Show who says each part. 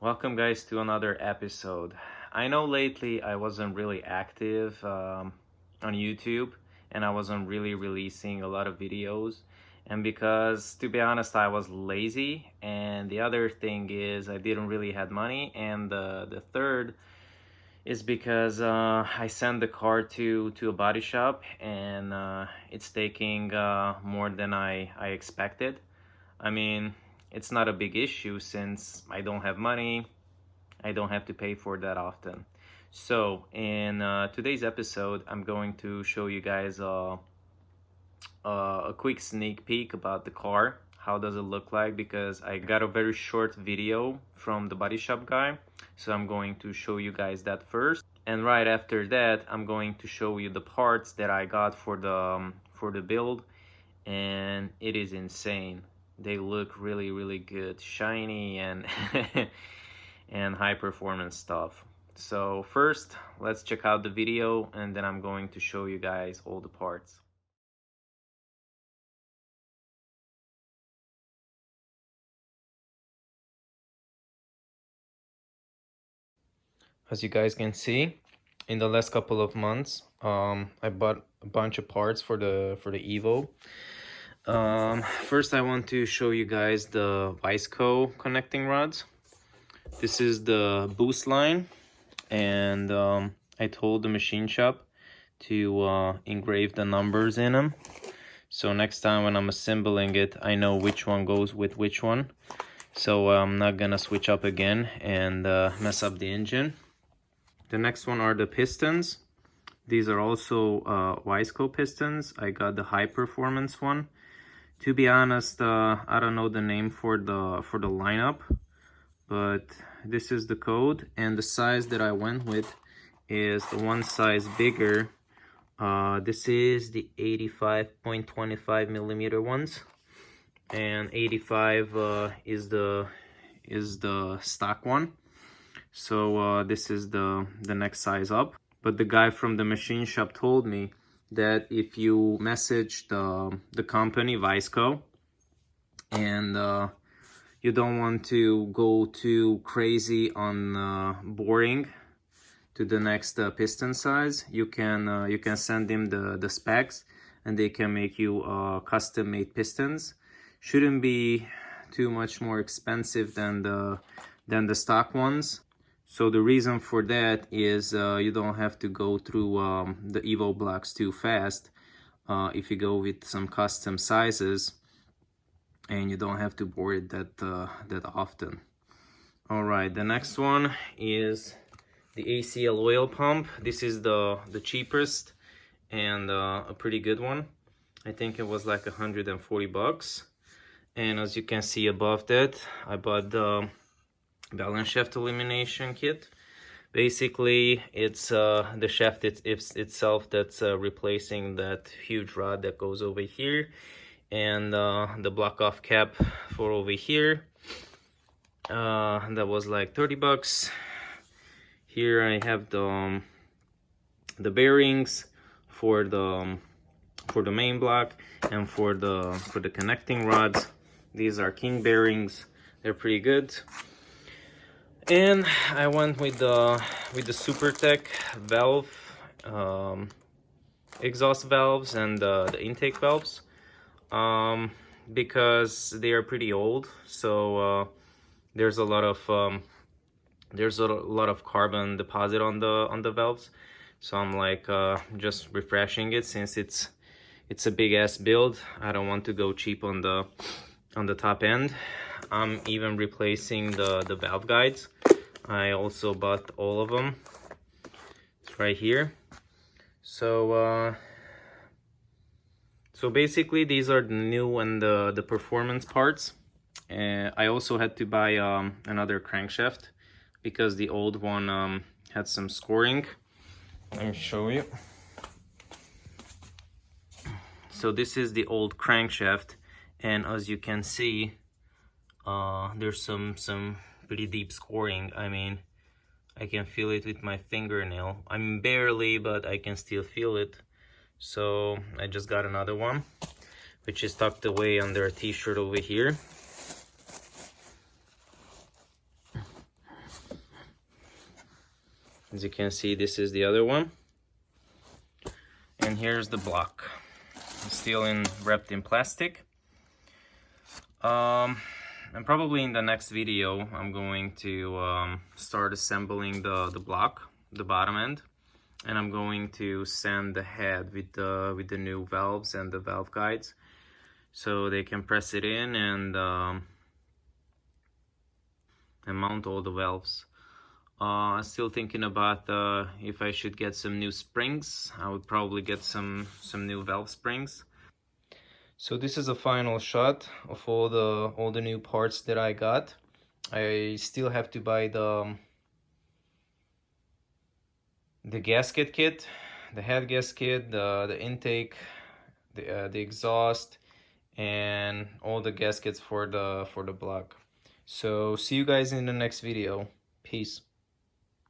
Speaker 1: Welcome guys to another episode. I know lately I wasn't really active on YouTube and I wasn't really releasing a lot of videos, and because to be honest I was lazy, and the other thing is I didn't really had money, and the third is because I sent the car to a body shop, and it's taking more than I expected. I mean, it's not a big issue since I don't have money. I don't have to pay for that often. So in today's episode, I'm going to show you guys a quick sneak peek about the car. How does it look like? Because I got a very short video from the body shop guy. So I'm going to show you guys that first. And right after that, I'm going to show you the parts that I got for the build. And it is insane. They look really good, shiny and and high performance stuff. So first, let's check out the video, and then I'm going to show you guys all the parts. As you guys can see, in the last couple of months, I bought a bunch of parts for the Evo. First I want to show you guys the Wiseco connecting rods. This is the Boostline, and I told the machine shop to engrave the numbers in them. So next time when I'm assembling it, I know which one goes with which one. So I'm not gonna switch up again and mess up the engine. The next one are the pistons. These are also Wiseco pistons. I got the high performance one. To be honest, I don't know the name for the lineup, but this is the code, and the size that I went with is the one size bigger. This is the 85.25 millimeter ones, and 85 is the stock one. So this is the next size up. But the guy from the machine shop told me that if you message the company Wiseco, and you don't want to go too crazy on boring to the next piston size, you can send them the specs, and they can make you custom made pistons. Shouldn't be too much more expensive than the stock ones. So the reason for that is you don't have to go through the Evo blocks too fast if you go with some custom sizes, and you don't have to bore it that often. All right, the next one is the Acl Oil Pump. This is the cheapest and a pretty good one. I think it was like 140 bucks. And as you can see above that, I bought the balance shaft elimination kit. Basically, it's the shaft itself that's replacing that huge rod that goes over here, and the block off cap for over here. That was like 30 bucks. Here I have the bearings for the main block and for the connecting rods. These are King bearings. They're pretty good. And I went with the Supertech valve, exhaust valves, and the intake valves, because they are pretty old. So there's a lot of carbon deposit on the valves. So I'm like just refreshing it, since it's a big ass build. I don't want to go cheap on the top end. I'm even replacing the valve guides. I also bought all of them. It's right here. So so basically these are the new and the performance parts. I also had to buy another crankshaft because the old one had some scoring. Let me show you. So this is the old crankshaft, and as you can see, there's some pretty deep scoring. I mean, I can feel it with my fingernail. I mean, barely, but I can still feel it. So I just got another one, which is tucked away under a t-shirt over here. As you can see, this is the other one. And here's the block. It's still wrapped in plastic. And probably in the next video, I'm going to start assembling the block, the bottom end, and I'm going to sand the head with the new valves and the valve guides, so they can press it in and mount all the valves. I'm still thinking about if I should get some new springs. I would probably get some new valve springs. So this is a final shot of all the new parts that I got. I still have to buy the gasket kit, the head gasket, the intake, the exhaust, and all the gaskets for the block. So see you guys in the next video. Peace.